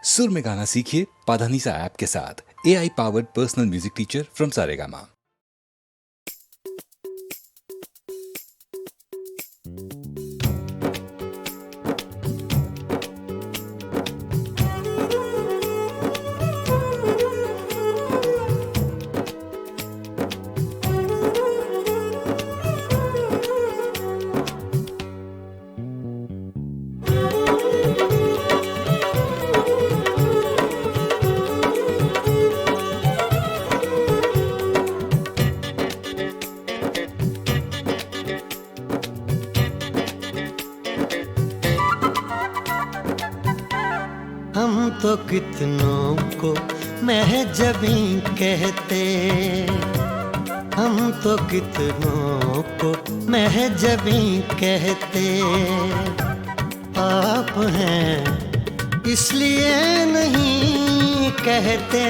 सुर में गाना सीखिए पाधानीसा ऐप के साथ। AI powered personal music teacher from Saregama. हम तो कितनों को महजबी कहते, हम तो कितनों को महजबी कहते। आप हैं इसलिए नहीं कहते,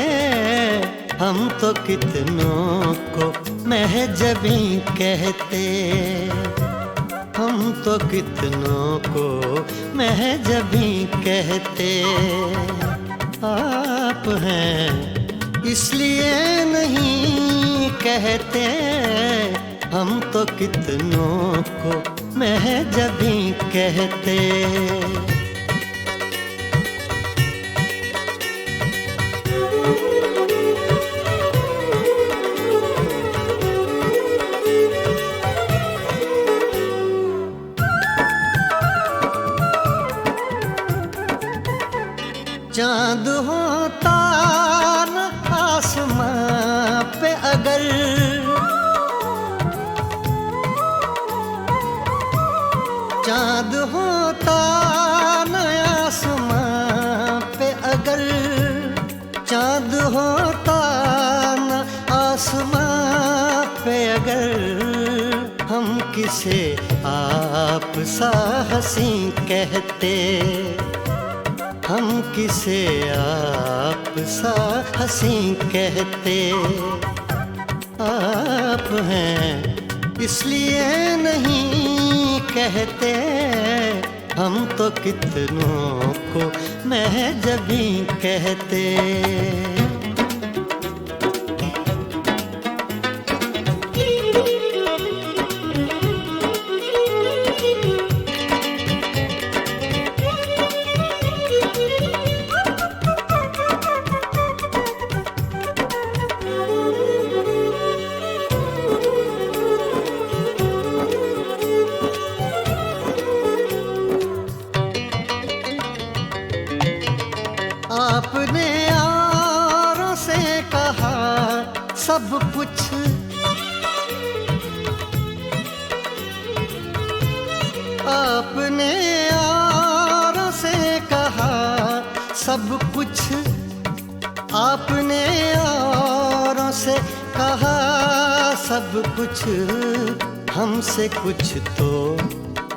हम तो कितनों को महजबी कहते। हम तो कितनों को महजबी कहते। आप हैं इसलिए नहीं कहते, हम तो कितनों को महजबी कहते। चाँद होता न आसमां पे अगर, चाँद होता न आसमां पे अगर, चाँद होता न आसमां पे अगर, हम किसे आप सा हंसी कहते। हम किसे आप सा हंसी कहते। आप हैं इसलिए नहीं कहते, हम तो कितनों को महजबी कहते। आपने यारों से कहा सब कुछ, आपने यारों से कहा सब कुछ, आपने यारों से कहा सब कुछ। हमसे कुछ तो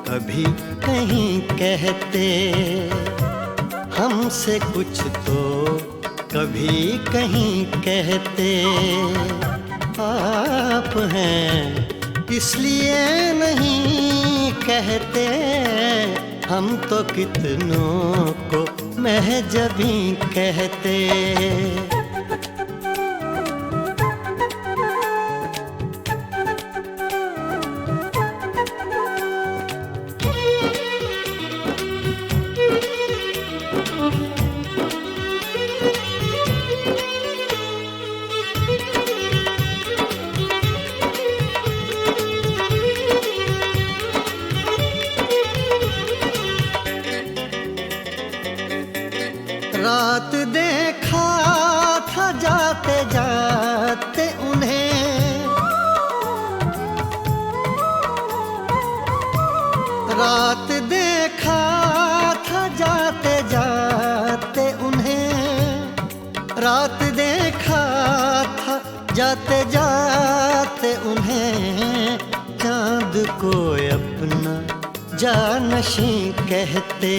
कभी नहीं कहते, हमसे कुछ तो कभी कहीं कहते। आप हैं इसलिए नहीं कहते, हम तो कितनों को महजबी कहते। रात देखा था जाते जाते उन्हें, रात देखा था जाते जाते उन्हें, रात देखा था जाते जाते उन्हें। चाँद को अपना जानशी कहते,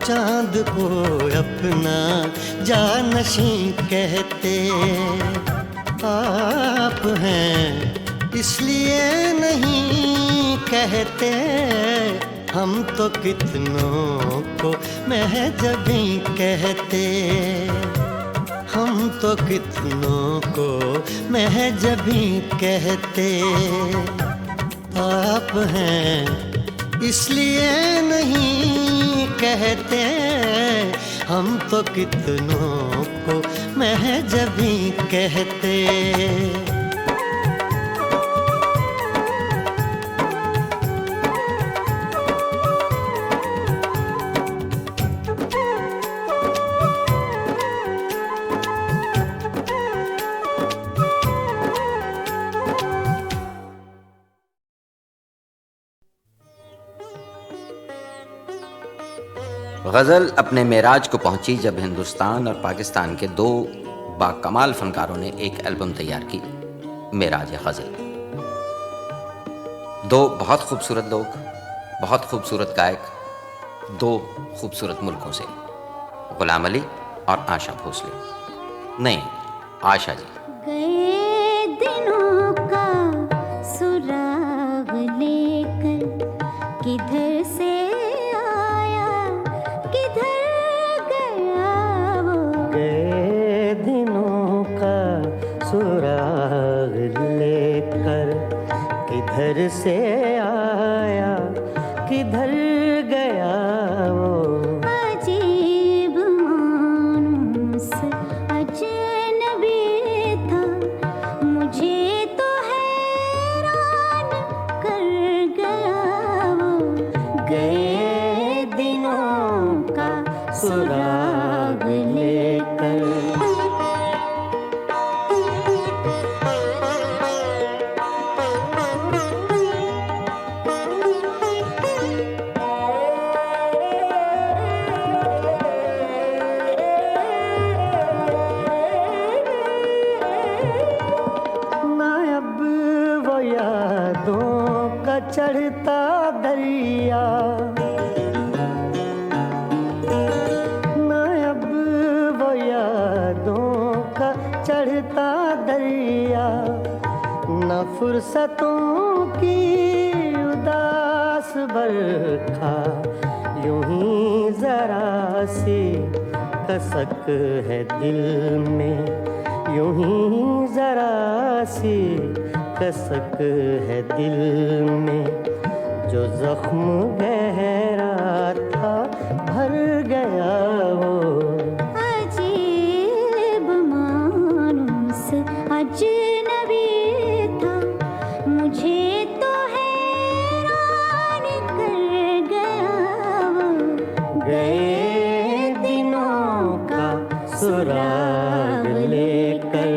चाँद को अपना जानशी कहते। आप हैं इसलिए नहीं कहते, हम तो कितनों को महजबी कहते, हम तो कितनों को महजबी कहते। आप हैं इसलिए नहीं कहते, हम तो कितनों को महजबी कहते। गज़ल अपने मेराज को पहुंची जब हिंदुस्तान और पाकिस्तान के दो बाकमाल फनकारों ने एक एल्बम तैयार की, मेराज गज़ल। दो बहुत खूबसूरत लोग, बहुत खूबसूरत गायक, दो खूबसूरत मुल्कों से, गुलाम अली और आशा भोसले। नहीं, आशा जी। गए दिनों का सुराग लेकर किधर से आया, किधर गया वो। गए दिनों का सुराग लेकर किधर से आया, किधर गया वो। अजीब मानूस अजनबी था, मुझे तो हैरान कर गया वो। गए दिनों का सुराग लेकर। नायब वो यादों का चढ़ता दरिया, नायब वो यादों का चढ़ता दरिया। न फुर्सतों की उदास बरखा, यूं ही जरा सी कसक है दिल में, यूं ही जरा सी कसक है दिल में। जो जख्म गहरा था भर गया वो। अजीब मानूस अजनबी था, मुझे तो हैरान कर गया वो। गए दिनों का सुराग लेकर।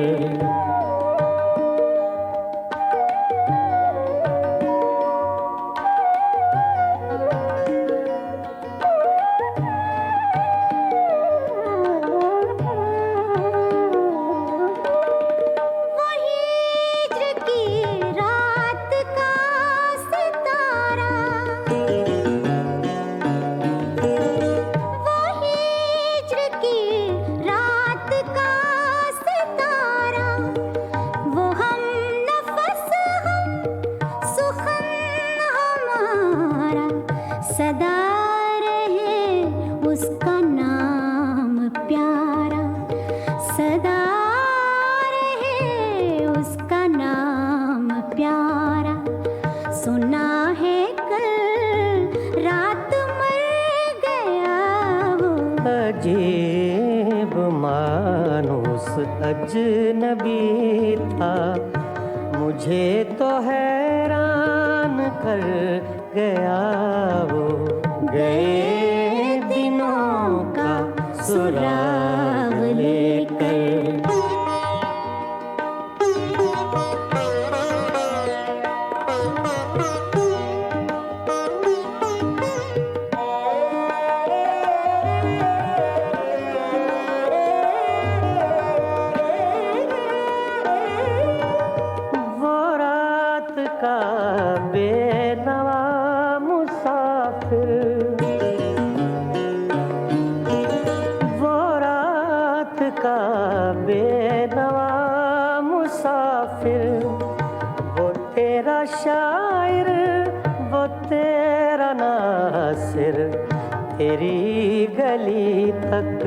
वो हिज्र की रात का सितारा, वो हिज्र की रात का सितारा, वो हम नफस हम सुखन हमारा, सदा रहे उसका नाम प्यारा, सदा रहे उसका नाम प्यारा। सुना है कल रात मर गया वो। अजीब मानूस अजनबी था, मुझे तो हैरान कर गया वो। गए दिनों का सुराग लेकर। वो रात का बेनवा मुसाफिर, वो रात तेरी गली तक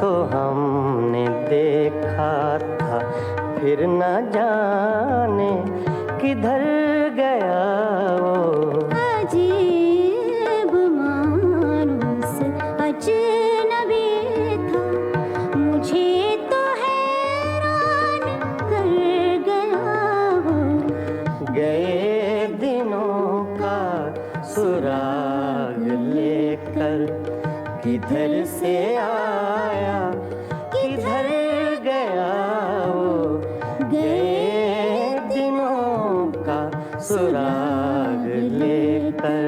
तो हमने देखा था, फिर न जाने किधर गया वो। अजीब मानुस अजनबी था, मुझे तो हैरान कर गया वो। गए दिनों का सुराग लेकर किधर से आया किधर गया वो। गए दिनों का सुराग लेकर।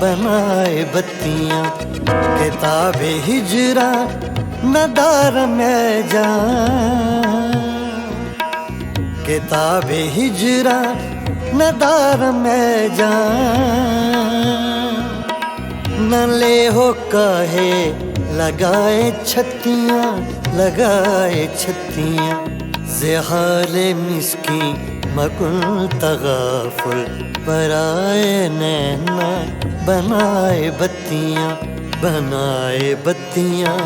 बनाए बत्तियाँ किताब हिजरा नदार में जान, किताब हिजरा नदार में जान, न ले हो काहे लगाए छत्तियाँ लगाए छत्तियाँ। ज़हाले मिस्की मकुल तगाफुल, पराए नैना बनाए बत्तियाँ बनाए बत्तियाँ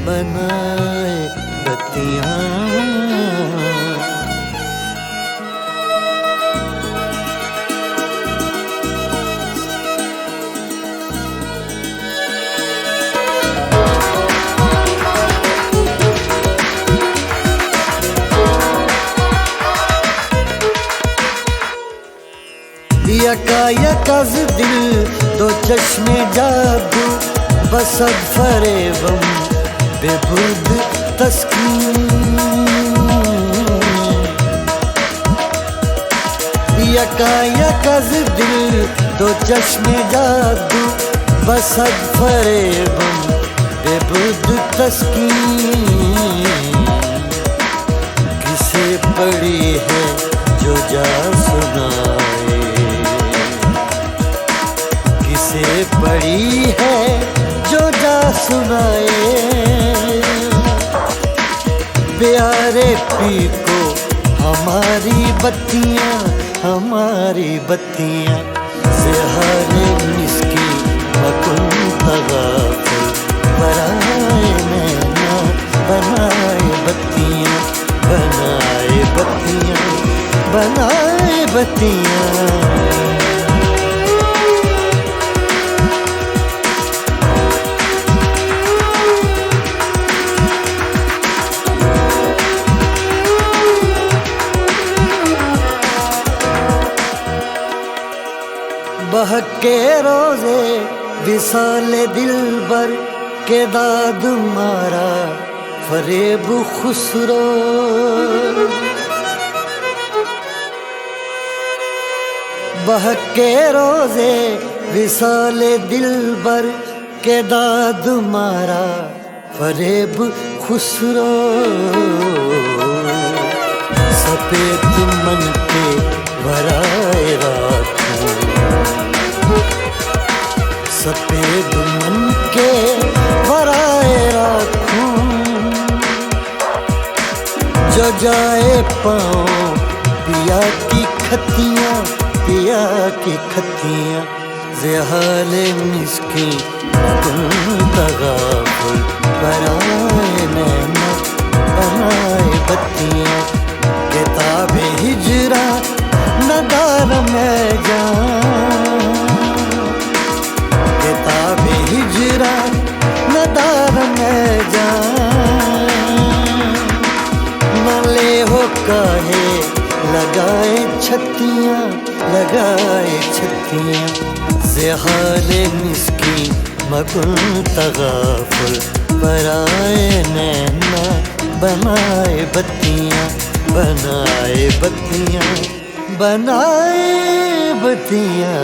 बनाए बत्तियाँ। यकायकज़ दिल दो चश्मे जादू बसद फरेबम बेबुद तस्कीन। यकायकज़ दिल दो चश्मे जादू बसद फरेबम बेबुद तस्कीन। किसे पड़ी है जो जा सुनाए, किसे पड़ी है जो जा सुनाए। प्यारे पी को हमारी बत्तियाँ हमारी बत्तियाँ। ज़हाले मिस्की मकुल तगाफुल, बनाए नैना बनाए बत्तियाँ बनाए बत्तियाँ बनाए बत्तियाँ। बहके रोज़े विसाले दिलबर के दाद मारा फरेब खुसरो। बहके रोज़े विसाले दिलबर के दाद मारा फरेब खुसरो। सफेद मन के भराए राखूं, सफेद मन के भराए राखूं। पाँव पिया की खतियाँ, पिया की खतियाँ ज़हाल मिस्की तगाफुल बनाए नैना बनाए बत्तियाँ किताब हिजरा नदार में जाऊं, किताब हिजरा नदार में जाऊं, न ले हो काहे लगाए छत्तियाँ, लगाए छत्तियाँ ज़हाल मिस्की मकुन तगाफुल बनाए नैना बनाए बत्तियाँ, बनाए बत्तियाँ, बनाए बत्तियाँ।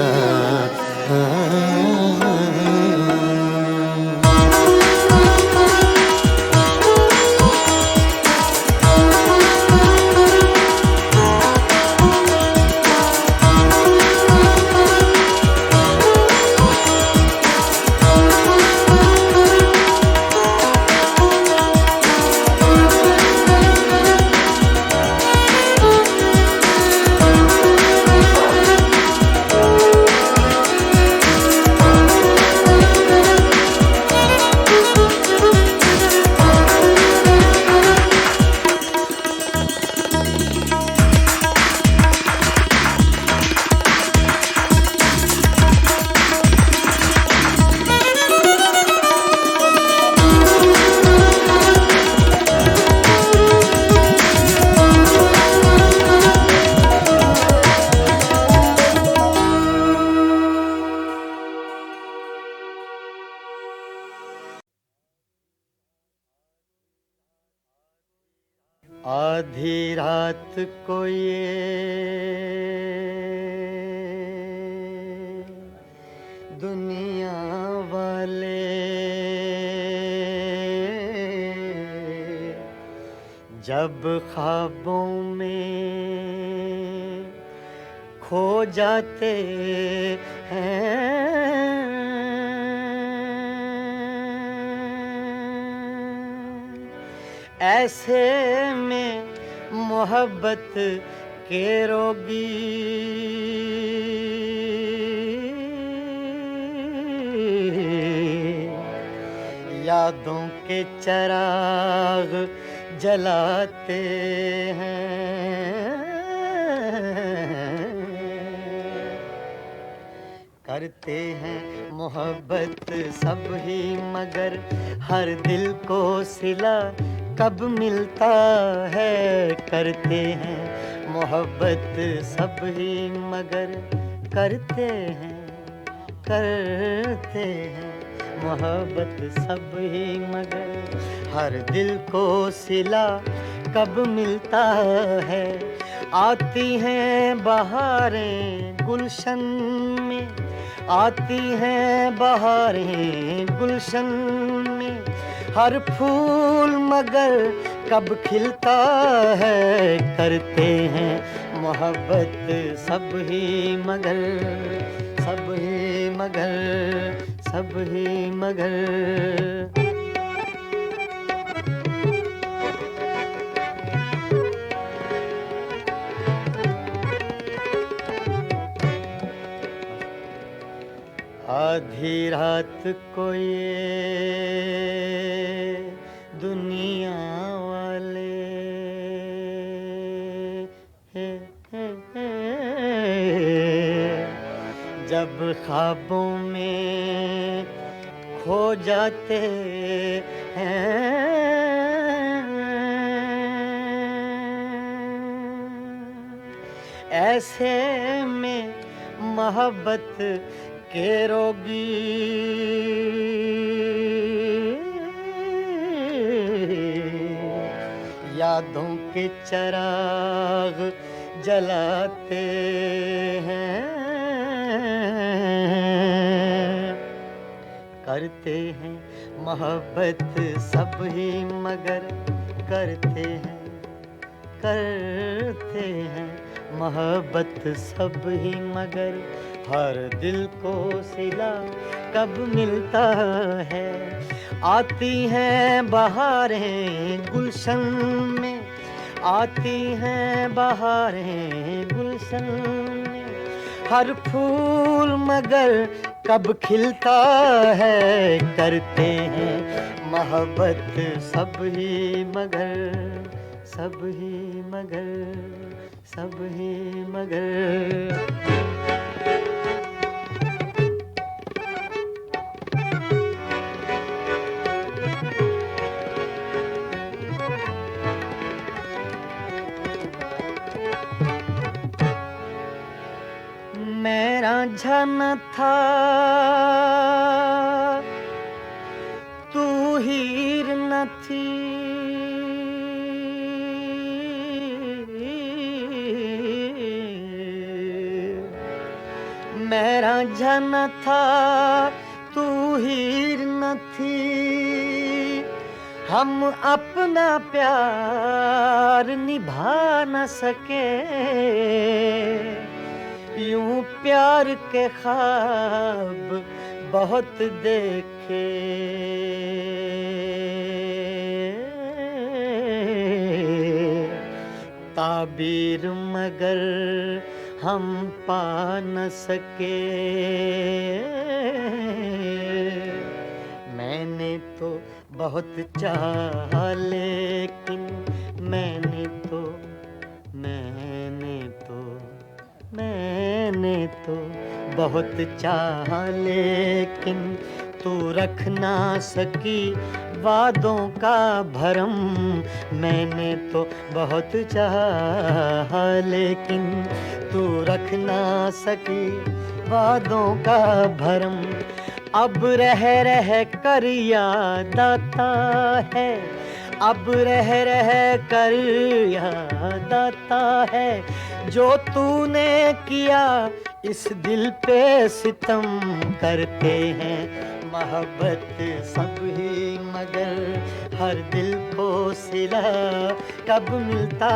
आधी रात को ये दुनिया वाले जब ख्वाबों में खो जाते हैं, ऐसे में मोहब्बत के रोगी यादों के चिराग जलाते हैं, करते हैं मोहब्बत सब ही मगर हर दिल को सिला कब मिलता है, करते हैं मोहब्बत सब ही मगर करते हैं मोहब्बत सब ही मगर हर दिल को सिला कब मिलता है। आती हैं बहारें गुलशन में, आती हैं बहारें गुलशन में, हर फूल मगर कब खिलता है, करते हैं मोहब्बत सब ही मगर सब ही मगर सब ही मगर। आधी रात को ये दुनिया वाले जब ख्वाबों में खो जाते हैं, ऐसे में मोहब्बत के रोगी यादों के चिराग जलाते हैं, करते हैं मोहब्बत सब ही मगर करते हैं मोहब्बत सब ही मगर हर दिल को सिला कब मिलता है। आती हैं बहारें गुलशन में, आती हैं बहारें गुलशन में, हर फूल मगर कब खिलता है, करते हैं मोहब्बत सब ही मगर, सब ही मगर, सब ही मगर। मैं रांझा न था तू हीर न थी, मैं रांझा न था तू हीर न थी, हम अपना प्यार निभा न सके, यूं प्यार के ख्वाब बहुत देखे, ताबीर मगर हम पा न सके। मैंने तो बहुत चाहा लेकिन मैंने तो बहुत चाहा लेकिन तू रख ना सकी वादों का भरम। मैंने तो बहुत चाहा लेकिन तू रख ना सकी वादों का भरम। अब रह कर याद आता है, अब रह कर याद आता है, जो तूने किया इस दिल पे सितम। करते हैं मोहब्बत सब ही मगर हर दिल को सिला कब मिलता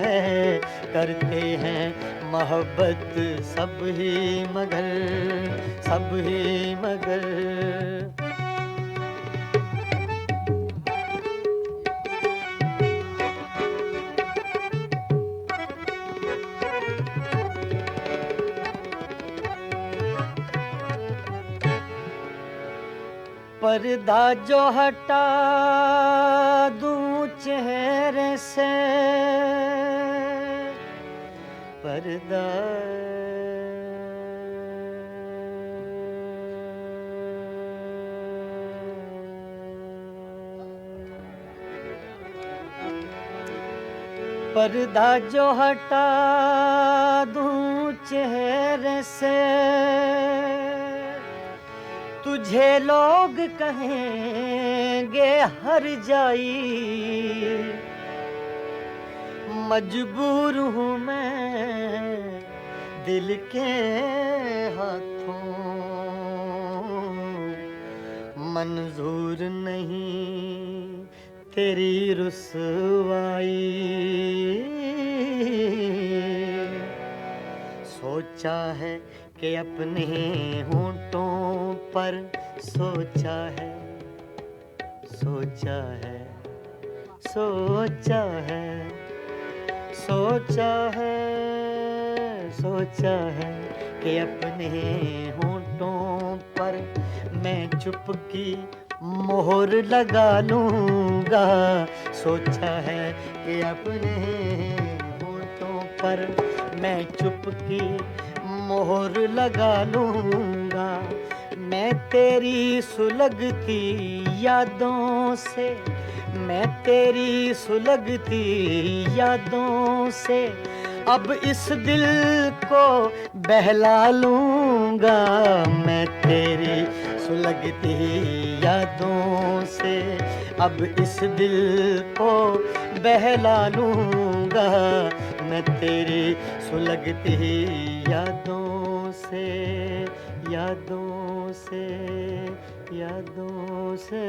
है। करते हैं मोहब्बत सब ही मगर, सब ही मगर। पर्दा जो हटा दूं चेहरे से, पर्दा पर्दा जो हटा दूं चेहरे से, तुझे लोग कहेंगे हर जाई। मजबूर हूँ मैं दिल के हाथों, मंजूर नहीं तेरी रुसवाई। सोचा है कि अपने होंठों पर सोचा है, सोचा है, सोचा है, सोचा है, सोचा है कि अपने होंठों पर मैं चुपकी मोहर लगा लूँगा। सोचा है कि अपने होंठों पर मैं चुपकी मोहर लगा लूँगा। मैं तेरी सुलगती यादों से, मैं तेरी सुलगती यादों से अब इस दिल को बहला लूँगा। मैं तेरी सुलगती यादों से अब इस दिल को बहला लूँगा। मैं तेरी सुलगती यादों से, यादों से, यादों से।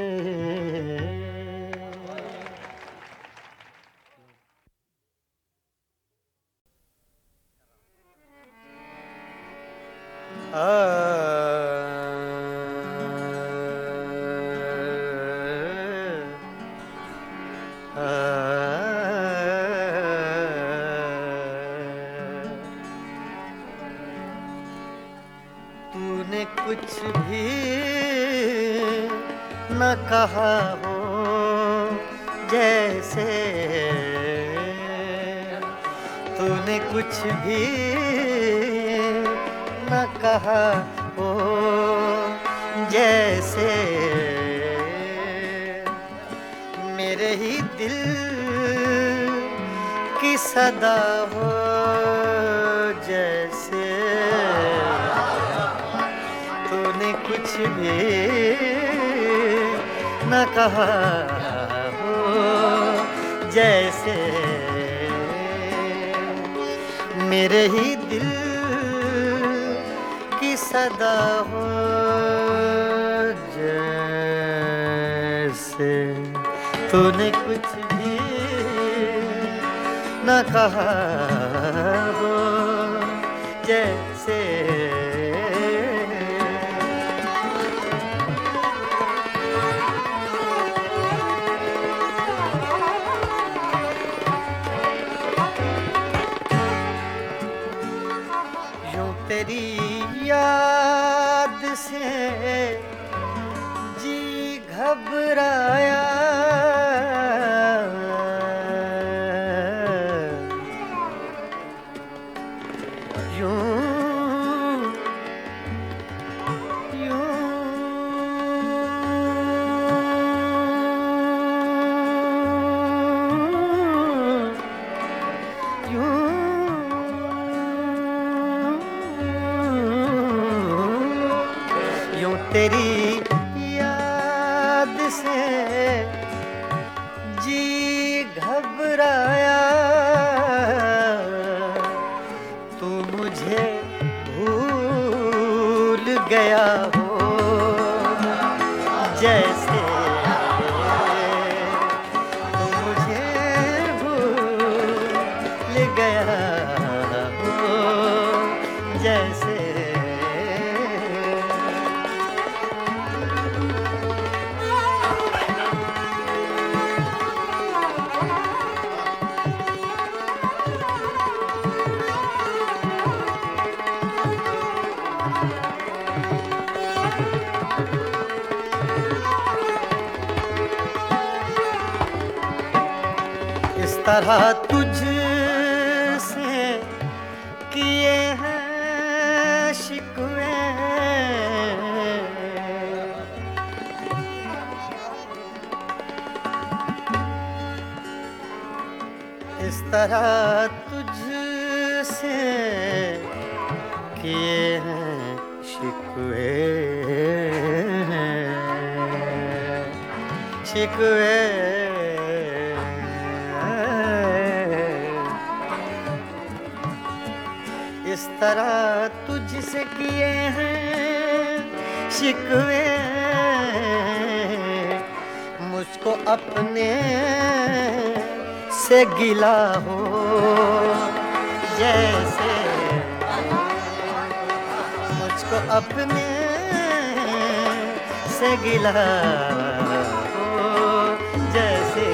तूने कुछ भी न कहा हो जैसे, तूने कुछ भी न कहा हो जैसे, मेरे ही दिल की सदा हो जैसे, तूने कुछ भी न कहा हो जैसे, मेरे ही दिल की सदा हो जैसे, तूने कुछ भी न कहा हो जैसे। यूं तेरी याद से जी घबराया, तेरी याद से जी घबराया, तू मुझे भूल गया हो जैसे, तू मुझे भूल गया हो जैसे। इस तरह तुझसे किए हैं शिकवे, इस तरह तुझसे किए हैं शिकवे, शिकवे, इस तरह तुझसे किए हैं शिकवे, मुझको अपने से गिला हो जैसे, मुझको अपने से गिला हो जैसे।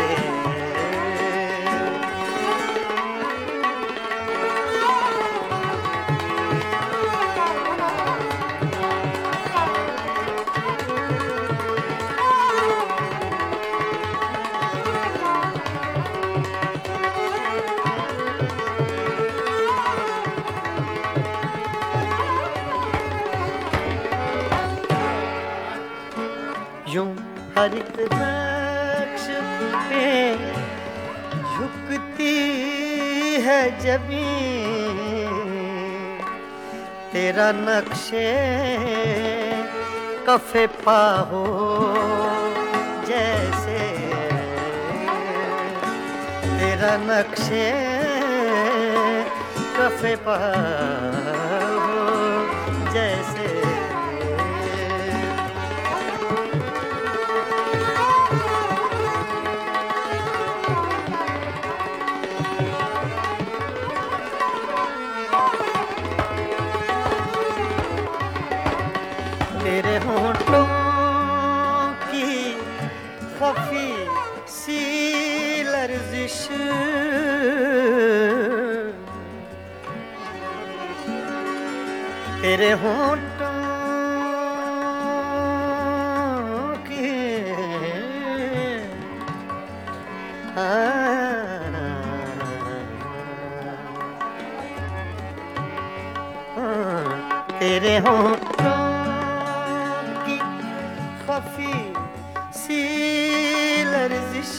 यूं हर एक नक्श पे झुकती है ज़मीं, तेरा नक्शे कफ़े पा हो जैसे, तेरा नक्शे कफ़े पा हो जैसे। तेरे होंठों की खफी सी लर्जिश, तेरे होंठों तेरे होठों की खफी सी लर्जिश,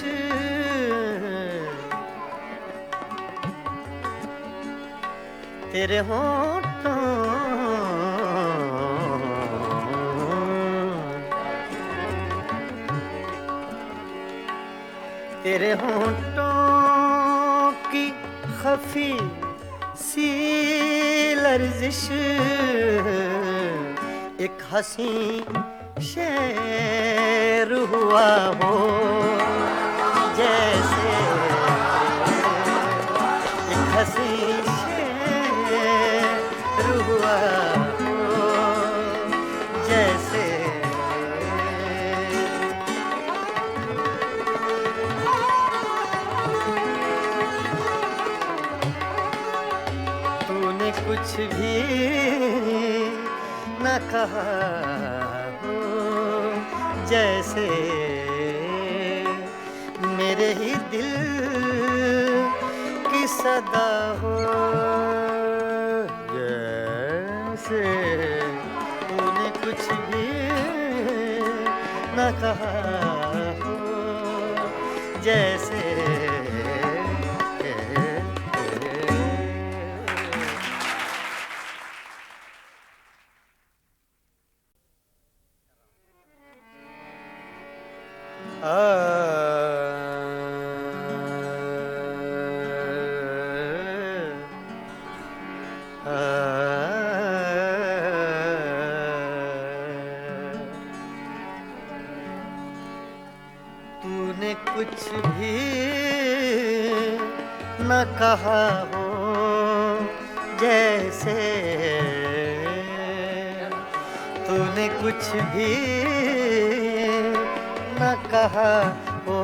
तेरे होठों, तेरे होठों की खफी सी लर्जिश, एक हंसी शेर हुआ हो जैसे, एक हंसी शेर हुआ हो जैसे, तूने कुछ भी न कहा हो जैसे, मेरे ही दिल की सदा हो जैसे, तूने कुछ भी न कहा हो जैसे। तूने कुछ भी न कहा हो जैसे, तूने कुछ भी न कहा हो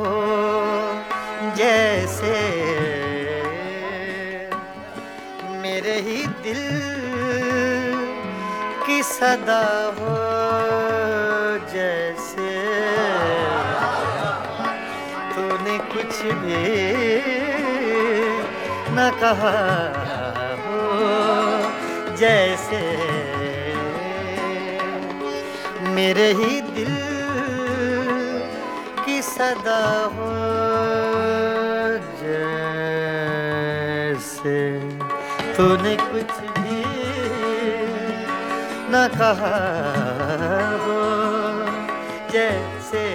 जैसे, मेरे ही दिल की सदा हो जैसे, तूने कुछ भी न कहा हो जैसे, मेरे ही दिल की सदा हो जैसे, तूने कुछ भी न कहा हो जैसे।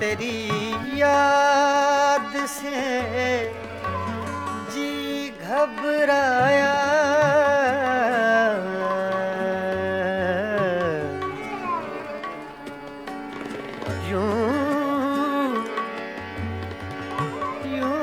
तेरी याद से जी घबराया, यूं यूं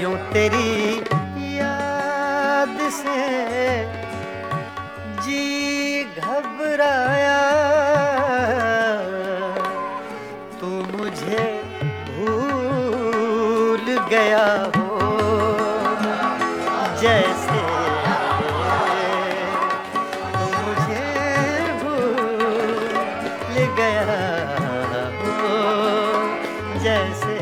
यूं तेरी याद से जी घबराया, तू मुझे भूल गया हो जैसे, तू मुझे भूल गया हो जैसे।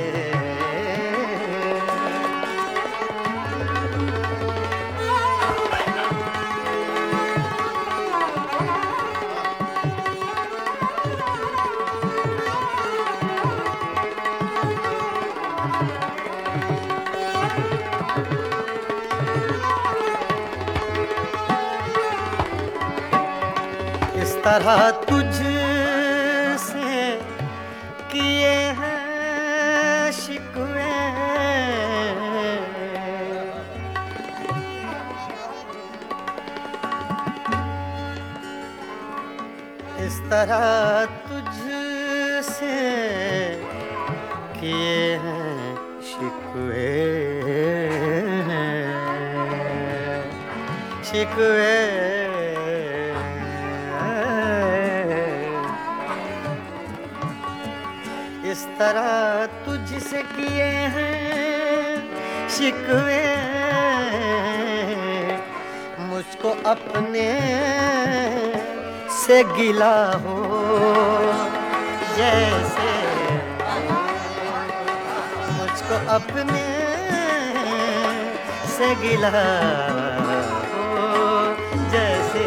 इस तरह तुझसे किए हैं शिकवे, इस तरह तुझसे किए हैं शिकवे, शिकवे इस तरह तुझसे किए हैं शिकवे, मुझको अपने से गिला हो, जैसे मुझको अपने से गिला हो, जैसे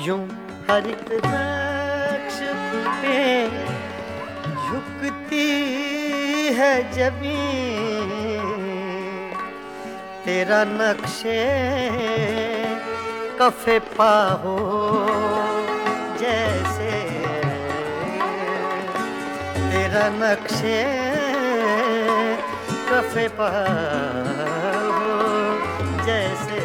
यूं हर एक नक्श पे झुकती है जमीन, तेरा नक्शे कफे पा हो, जैसे तेरा नक्शे कफे पा हो, जैसे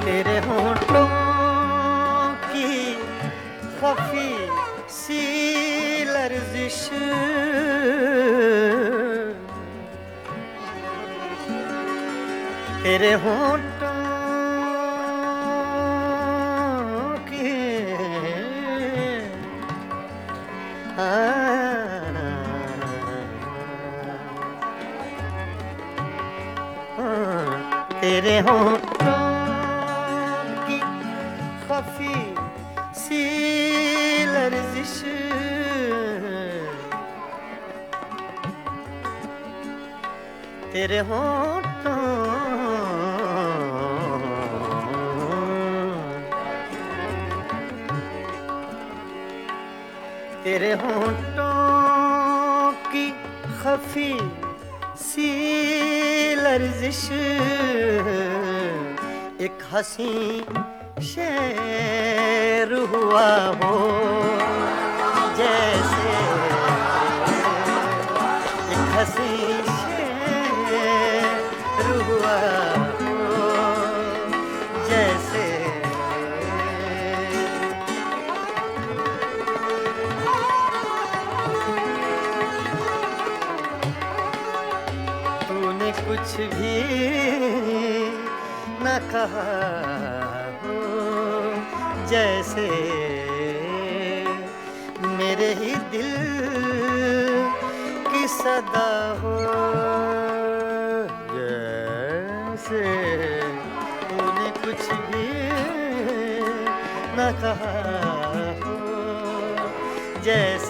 तेरे होंठों की खफी सी लर्जिश, तेरे होंठों की तेरे होंठों खफी सी लर्जिश, तेरे होंठों तेरे होंठों की खफी सी लर्जिश, एक हंसी शेर हुआ हो, जैसे एक हंसी शेर हुआ हो, जैसे तूने कुछ भी न कहा, जैसे मेरे ही दिल की सदा हो, जैसे तूने कुछ भी न कहा हो, जैसे